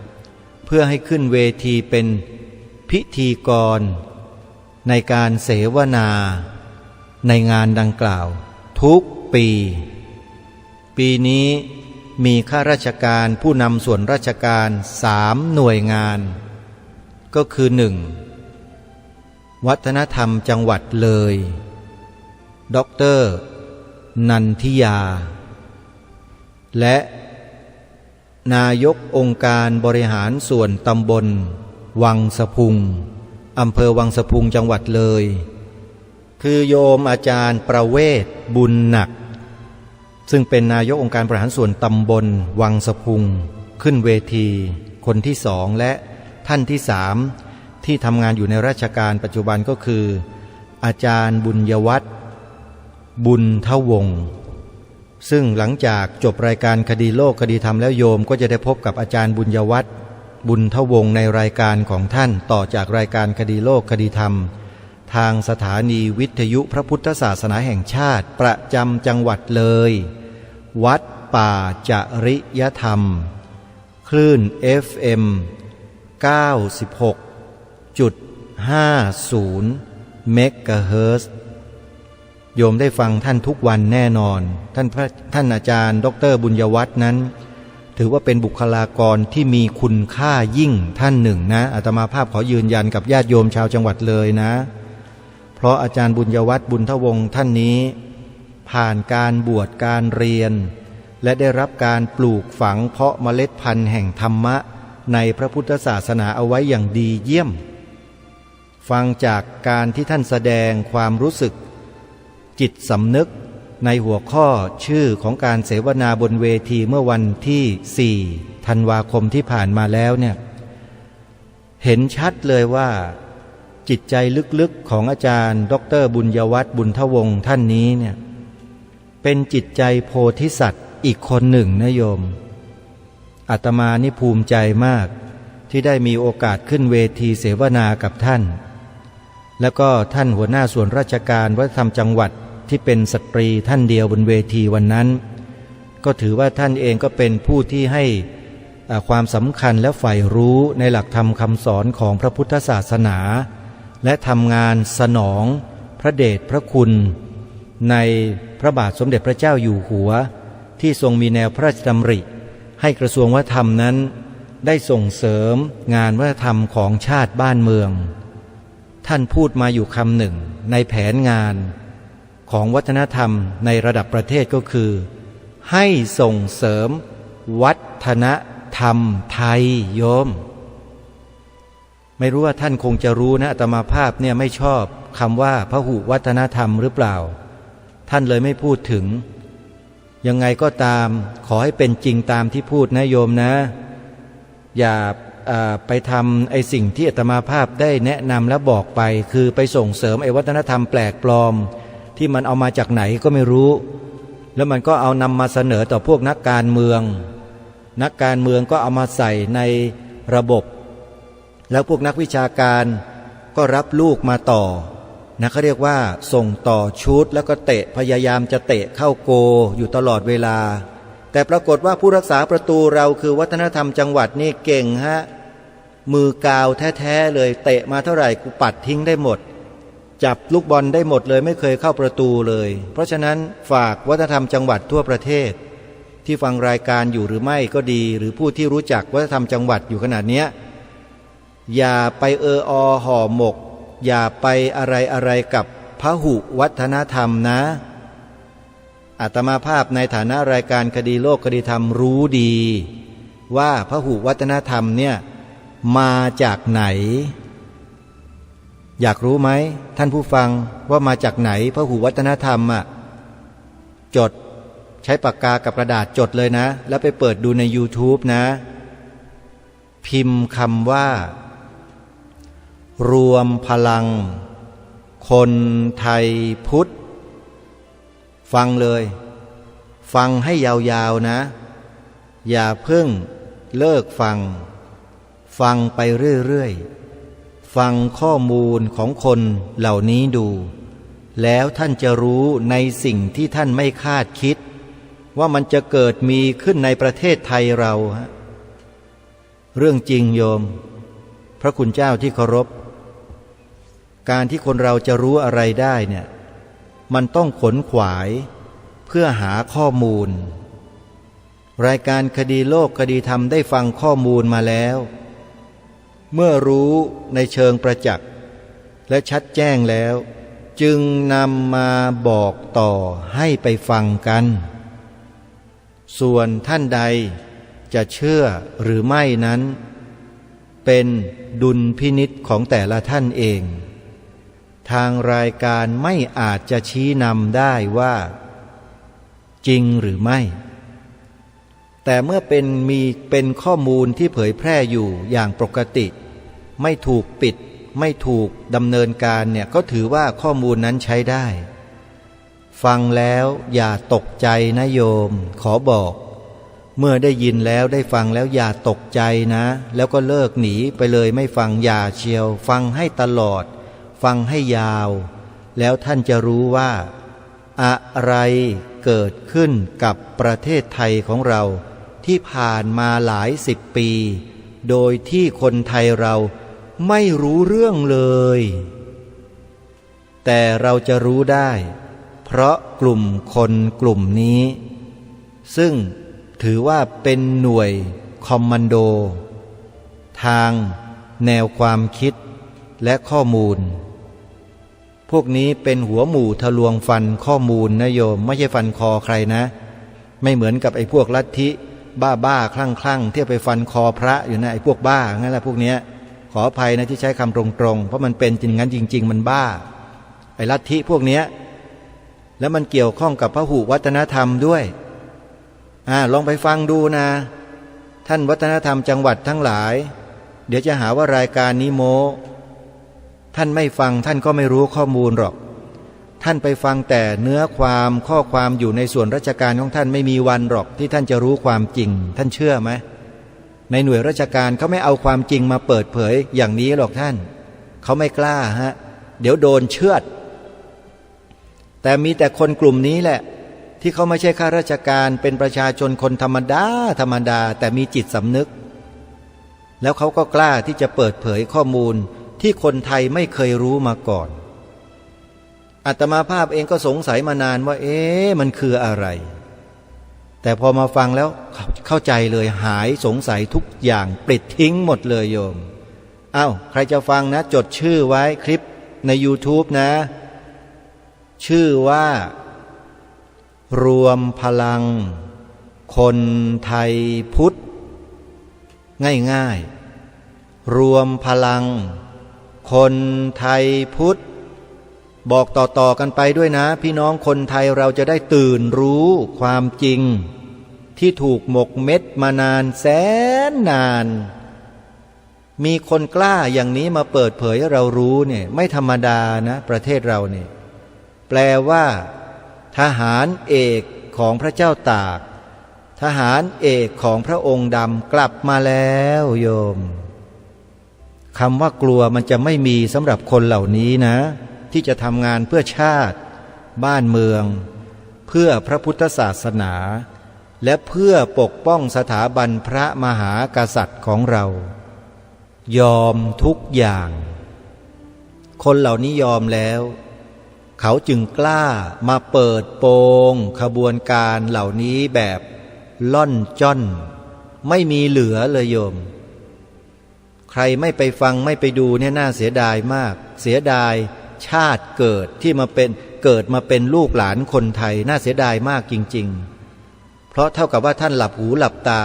ำเพื่อให้ขึ้นเวทีเป็นพิธีกรในการเสวนาในงานดังกล่าวทุกปีนี้มีข้าราชการผู้นำส่วนราชการ3 หน่วยงานก็คือ 1. วัฒนธรรมจังหวัดเลยดร.นันทิยาและนายกองค์การบริหารส่วนตำบลวังสะพุงอำเภอวังสะพุงจังหวัดเลยคือโยมอาจารย์ประเวศบุญหนักซึ่งเป็นนายกองค์การบริหารส่วนตำบลวังสะพุงขึ้นเวทีคนที่2และท่านที่3ที่ทำงานอยู่ในราชการปัจจุบันก็คืออาจารย์บุญยวัฒน์บุญทวงศ์ซึ่งหลังจากจบรายการคดีโลกคดีธรรมแล้วโยมก็จะได้พบกับอาจารย์บุญยวัฒน์บุญทวงศ์ในรายการของท่านต่อจากรายการคดีโลกคดีธรรมทางสถานีวิทยุพระพุทธศาสนาแห่งชาติประจำจังหวัดเลยวัดป่าจริยธรรมคลื่น FM 96.50 เมกะเฮิรตซ์โยมได้ฟังท่านทุกวันแน่นอนท่านอาจารย์ดร.บุญยวัฒน์นั้นถือว่าเป็นบุคลากรที่มีคุณค่ายิ่งท่านหนึ่งนะอาตมาภาพขอยืนยันกับญาติโยมชาวจังหวัดเลยนะเพราะอาจารย์บุญยวัฒน์บุญทวงศ์ท่านนี้ผ่านการบวชการเรียนและได้รับการปลูกฝังเพาะเมล็ดพันธุ์แห่งธรรมะในพระพุทธศาสนาเอาไว้อย่างดีเยี่ยมฟังจากการที่ท่านแสดงความรู้สึกจิตสำนึกในหัวข้อชื่อของการเสวนาบนเวทีเมื่อวันที่4 ธันวาคมที่ผ่านมาแล้วเนี่ยเห็นชัดเลยว่าจิตใจลึกๆของอาจารย์ดร.บุญยวัฒน์บุญทวงศ์ท่านนี้เนี่ยเป็นจิตใจโพธิสัตว์อีกคนหนึ่งนะโยมอาตมานี่ภูมิใจมากที่ได้มีโอกาสขึ้นเวทีเสวนากับท่านแล้วก็ท่านหัวหน้าส่วนราชการวัฒนธรรมจังหวัดที่เป็นสตรีท่านเดียวบนเวทีวันนั้นก็ถือว่าท่านเองก็เป็นผู้ที่ให้ความสำคัญและใฝ่รู้ในหลักธรรมคำสอนของพระพุทธศาสนาและทำงานสนองพระเดชพระคุณในพระบาทสมเด็จพระเจ้าอยู่หัวที่ทรงมีแนวพระราชดำริให้กระทรวงวัฒนธรรมนั้นได้ส่งเสริมงานวัฒนธรรมของชาติบ้านเมืองท่านพูดมาอยู่คำหนึ่งในแผนงานของวัฒนธรรมในระดับประเทศก็คือให้ส่งเสริมวัฒนธรรมไทยโยมไม่รู้ว่าท่านคงจะรู้นะอาตมาภาพเนี่ยไม่ชอบคำว่าพหุวัฒนธรรมหรือเปล่าท่านเลยไม่พูดถึงยังไงก็ตามขอให้เป็นจริงตามที่พูดนะโยมนะอย่าไปทำไอ้สิ่งที่อาตมาภาพได้แนะนำและบอกไปคือไปส่งเสริมไอ้วัฒนธรรมแปลกปลอมที่ ที่มันเอามาจากไหนก็ไม่รู้แล้วมันก็เอานำมาเสนอต่อพวกนักการเมืองนักการเมืองก็เอามาใส่ในระบบแล้วพวกนักวิชาการก็รับลูกมาต่อนะเขาเรียกว่าส่งต่อชุดแล้วก็เตะพยายามจะเตะเข้าโกอยู่ตลอดเวลาแต่ปรากฏว่าผู้รักษาประตูเราคือวัฒนธรรมจังหวัดนี่เก่งฮะมือกาวแท้ๆเลยเตะมาเท่าไหร่กูปัดทิ้งได้หมดจับลูกบอลได้หมดเลยไม่เคยเข้าประตูเลยเพราะฉะนั้นฝากวัฒนธรรมจังหวัดทั่วประเทศที่ฟังรายการอยู่หรือไม่ก็ดีหรือผู้ที่รู้จักวัฒนธรรมจังหวัดอยู่ขนาดเนี้ยอย่าไปห่อหมกอย่าไปอะไรกับพหุวัฒนธรรมนะอาตมาภาพในฐานะรายการคดีโลกคดีธรรมรู้ดีว่าพหุวัฒนธรรมเนี่ยมาจากไหนอยากรู้ไหมท่านผู้ฟังว่ามาจากไหนพหุวัฒนธรรมจดใช้ปากกากับกระดาษจดเลยนะแล้วไปเปิดดูใน YouTube นะพิมพ์คำว่ารวมพลังคนไทยพุทธฟังเลยฟังให้ยาวๆนะอย่าเพิ่งเลิกฟังไปเรื่อยๆฟังข้อมูลของคนเหล่านี้ดูแล้วท่านจะรู้ในสิ่งที่ท่านไม่คาดคิดว่ามันจะเกิดมีขึ้นในประเทศไทยเราเรื่องจริงโยมพระคุณเจ้าที่เคารพการที่คนเราจะรู้อะไรได้เนี่ยมันต้องขนขวายเพื่อหาข้อมูลรายการคดีโลกคดีธรรมได้ฟังข้อมูลมาแล้วเมื่อรู้ในเชิงประจักษ์และชัดแจ้งแล้วจึงนำมาบอกต่อให้ไปฟังกันส่วนท่านใดจะเชื่อหรือไม่นั้นเป็นดุลพินิจของแต่ละท่านเองทางรายการไม่อาจจะชี้นำได้ว่าจริงหรือไม่แต่เมื่อเป็นข้อมูลที่เผยแพร่อยู่อย่างปกติไม่ถูกปิดไม่ถูกดำเนินการเนี่ยก็ถือว่าข้อมูลนั้นใช้ได้ฟังแล้วอย่าตกใจนะโยมขอบอกเมื่อได้ยินแล้วได้ฟังแล้วอย่าตกใจนะแล้วก็เลิกหนีไปเลยไม่ฟังอย่าเชียวฟังให้ตลอดฟังให้ยาวแล้วท่านจะรู้ว่าอะไรเกิดขึ้นกับประเทศไทยของเราที่ผ่านมาหลายสิบปีโดยที่คนไทยเราไม่รู้เรื่องเลยแต่เราจะรู้ได้เพราะกลุ่มคนกลุ่มนี้ซึ่งถือว่าเป็นหน่วยคอมมานโดทางแนวความคิดและข้อมูลพวกนี้เป็นหัวหมู่ทะลวงฟันข้อมูลนะโยมไม่ใช่ฟันคอใครนะไม่เหมือนกับไอ้พวกลัทธิบ้าคลั่งที่ไปฟันคอพระอยู่นะไอ้พวกบ้างั้นแหละพวกเนี้ยขออภัยนะที่ใช้คำตรงๆเพราะมันเป็นจริงงั้นจริงๆมันบ้าไอ้ลัทธิพวกเนี้ยแล้วมันเกี่ยวข้องกับพหุวัฒนธรรมด้วยลองไปฟังดูนะท่านวัฒนธรรมจังหวัดทั้งหลายเดี๋ยวจะหาว่ารายการนี้โม้ท่านไม่ฟังท่านก็ไม่รู้ข้อมูลหรอกท่านไปฟังแต่เนื้อความข้อความอยู่ในส่วนราชการของท่านไม่มีวันหรอกที่ท่านจะรู้ความจริงท่านเชื่อไหมในหน่วยราชการเขาไม่เอาความจริงมาเปิดเผยอย่างนี้หรอกท่านเขาไม่กล้าเดี๋ยวโดนเชือดแต่มีแต่คนกลุ่มนี้แหละที่เขาไม่ใช่ข้าราชการเป็นประชาชนคนธรรมดาแต่มีจิตสำนึกแล้วเขาก็กล้าที่จะเปิดเผยข้อมูลที่คนไทยไม่เคยรู้มาก่อนอาตมาภาพเองก็สงสัยมานานว่ามันคืออะไรแต่พอมาฟังแล้วเข้าใจเลยหายสงสัยทุกอย่างปลิดทิ้งหมดเลยโยมใครจะฟังนะจดชื่อไว้คลิปใน YouTube นะชื่อว่ารวมพลังคนไทยพุทธง่ายๆรวมพลังคนไทยพุทธบอกต่อๆกันไปด้วยนะพี่น้องคนไทยเราจะได้ตื่นรู้ความจริงที่ถูกหมกเม็ดมานานแสนนานมีคนกล้าอย่างนี้มาเปิดเผยให้เรารู้เนี่ยไม่ธรรมดานะประเทศเราเนี่ย แปลว่าทหารเอกของพระเจ้าตากทหารเอกของพระองค์ดำกลับมาแล้วโยมคำว่ากลัวมันจะไม่มีสำหรับคนเหล่านี้นะที่จะทำงานเพื่อชาติบ้านเมืองเพื่อพระพุทธศาสนาและเพื่อปกป้องสถาบันพระมหากษัตริย์ของเรายอมทุกอย่างคนเหล่านี้ยอมแล้วเขาจึงกล้ามาเปิดโปงขบวนการเหล่านี้แบบล่อนจ้อนไม่มีเหลือเลยโยมใครไม่ไปฟังไม่ไปดูเนี่ยน่าเสียดายมากเสียดายชาติเกิดที่มาเป็นลูกหลานคนไทยน่าเสียดายมากจริงๆเพราะเท่ากับว่าท่านหลับหูหลับตา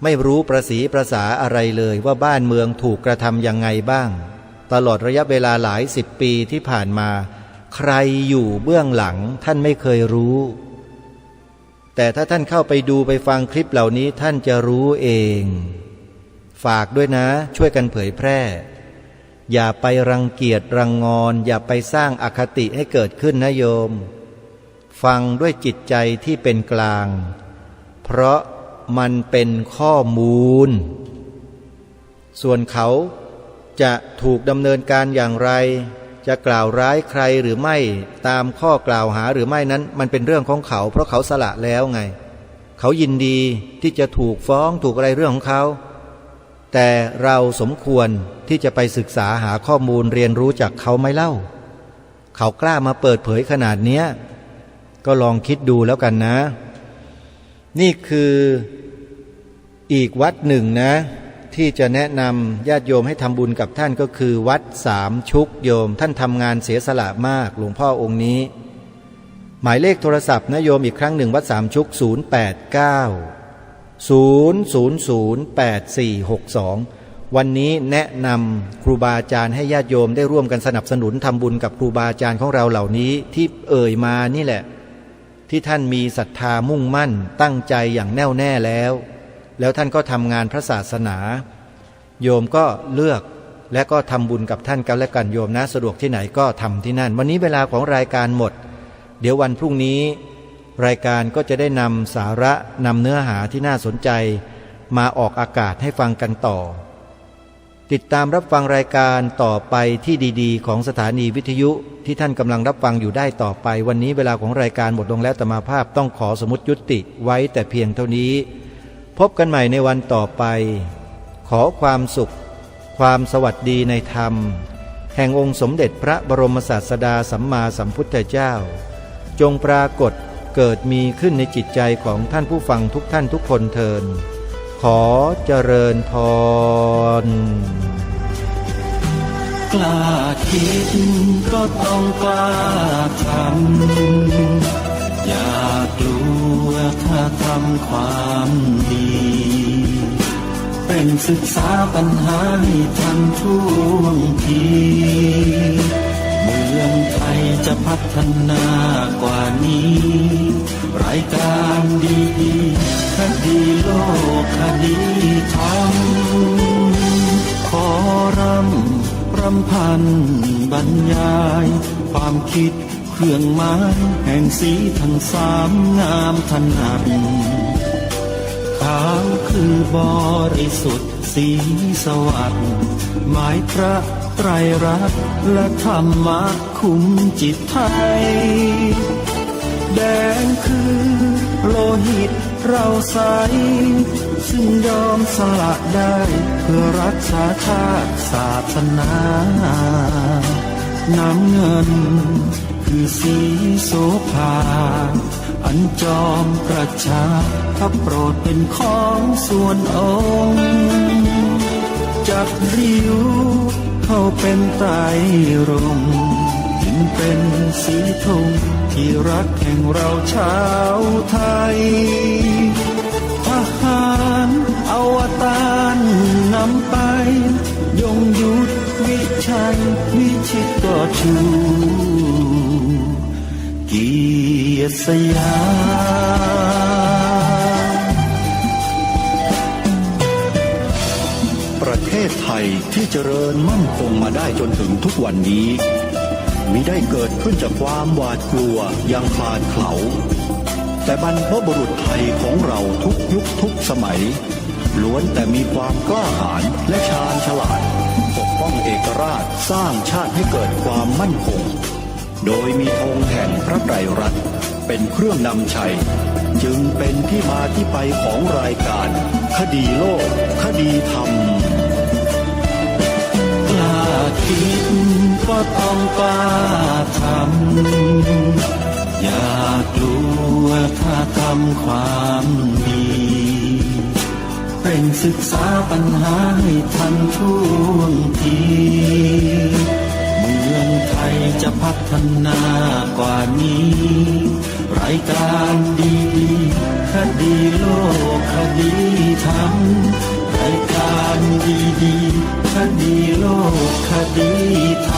ไม่รู้ประสีประสาอะไรเลยว่าบ้านเมืองถูกกระทำยังไงบ้างตลอดระยะเวลาหลายสิบปีที่ผ่านมาใครอยู่เบื้องหลังท่านไม่เคยรู้แต่ถ้าท่านเข้าไปดูไปฟังคลิปเหล่านี้ท่านจะรู้เองฝากด้วยนะช่วยกันเผยแพร่อย่าไปรังเกียจรังงอนอย่าไปสร้างอคติให้เกิดขึ้นนะโยมฟังด้วยจิตใจที่เป็นกลางเพราะมันเป็นข้อมูลส่วนเขาจะถูกดำเนินการอย่างไรจะกล่าวร้ายใครหรือไม่ตามข้อกล่าวหาหรือไม่นั้นมันเป็นเรื่องของเขาเพราะเขาสละแล้วไงเขายินดีที่จะถูกฟ้องถูกอะไรเรื่องของเขาแต่เราสมควรที่จะไปศึกษาหาข้อมูลเรียนรู้จากเขาไหมเล่าเขากล้ามาเปิดเผยขนาดเนี้ยก็ลองคิดดูแล้วกันนะนี่คืออีกวัดหนึ่งนะที่จะแนะนำญาติโยมให้ทำบุญกับท่านก็คือวัดสามชุกโยมท่านทำงานเสียสละมากหลวงพ่อองค์นี้หมายเลขโทรศัพท์นะโยมอีกครั้งหนึ่งวัดสามชุก089 0008462วันนี้แนะนำครูบาอาจารย์ให้ญาติโยมได้ร่วมกันสนับสนุนทำบุญกับครูบาอาจารย์ของเราเหล่านี้ที่เอ่ยมานี่แหละที่ท่านมีศรัทธามุ่งมั่นตั้งใจอย่างแน่วแน่แล้วท่านก็ทำงานพระศาสนาโยมก็เลือกและก็ทำบุญกับท่านกันและกันโยมนะสะดวกที่ไหนก็ทำที่นั่นวันนี้เวลาของรายการหมดเดี๋ยววันพรุ่งนี้รายการก็จะได้นำสาระนำเนื้อหาที่น่าสนใจมาออกอากาศให้ฟังกันต่อติดตามรับฟังรายการต่อไปที่ดีๆของสถานีวิทยุที่ท่านกำลังรับฟังอยู่ได้ต่อไปวันนี้เวลาของรายการหมดลงแล้วอาตมาภาพต้องขอสมมุติยุติไว้แต่เพียงเท่านี้พบกันใหม่ในวันต่อไปขอความสุขความสวัสดีในธรรมแห่งองค์สมเด็จพระบรมศาสดาสัมมาสัมพุทธเจ้าจงปรากฏเกิดมีขึ้นในจิตใจของท่านผู้ฟังทุกท่านทุกคนเทินขอเจริญพรกล้าคิดก็ต้องกล้าทำอย่ากลัวถ้าทำความดีเป็นศึกษาปัญหาให้ทันท่วงทีเมืองไทยจะพัฒนากว่านี้รายการดีๆคดีโลกคดีธรรมขอรำพันบรรยายความคิดเครื่องหมายแห่งสีทั้งสามงามถนัดขาวคือบริสุทธิ์สีสวัสดิ์หมายพระไตรรัตน์และธรรมะคุมจิตไทยแดงคือโลหิตเราใสซึ่งยอมสละได้เพื่อรักษาชาติศาสนาน้ำเงินคือสีโสภาอันจอมประชาพระโปรดเป็นของส่วนองค์จักริ้วเข้าเป็นไตรรงค์จึงเป็นสีธงที่รักแห่งเราชาวไทยทหารอวตารนำไปยงยุทธวิชัยวิชิตก็ชูเกียรติสยามประเทศไทยที่เจริญมั่นคงมาได้จนถึงทุกวันนี้ มิได้เกิดขึ้นจากความหวาดกลัวอย่างคลาดเขลาแต่บรรพบุรุษไทยของเราทุกยุคทุกสมัยล้วนแต่มีความกล้าหาญและชาญฉลาดปกป้องเอกราชสร้างชาติให้เกิดความมั่นคงโดยมีธงแห่งพระไตรรัตน์เป็นเครื่องนำชัยจึงเป็นที่มาที่ไปของรายการคดีโลกคดีธรรมกล้าคิดก็ต้องกล้าทำอย่ากลัวถ้าทำความดีเร่งศึกษาปัญหาให้ทันท่วงทีเมืองไทยจะพัฒนากว่านี้รายการดีๆคดีโลกคดีธรรมรายการดีๆคดีโลกคดีธรรม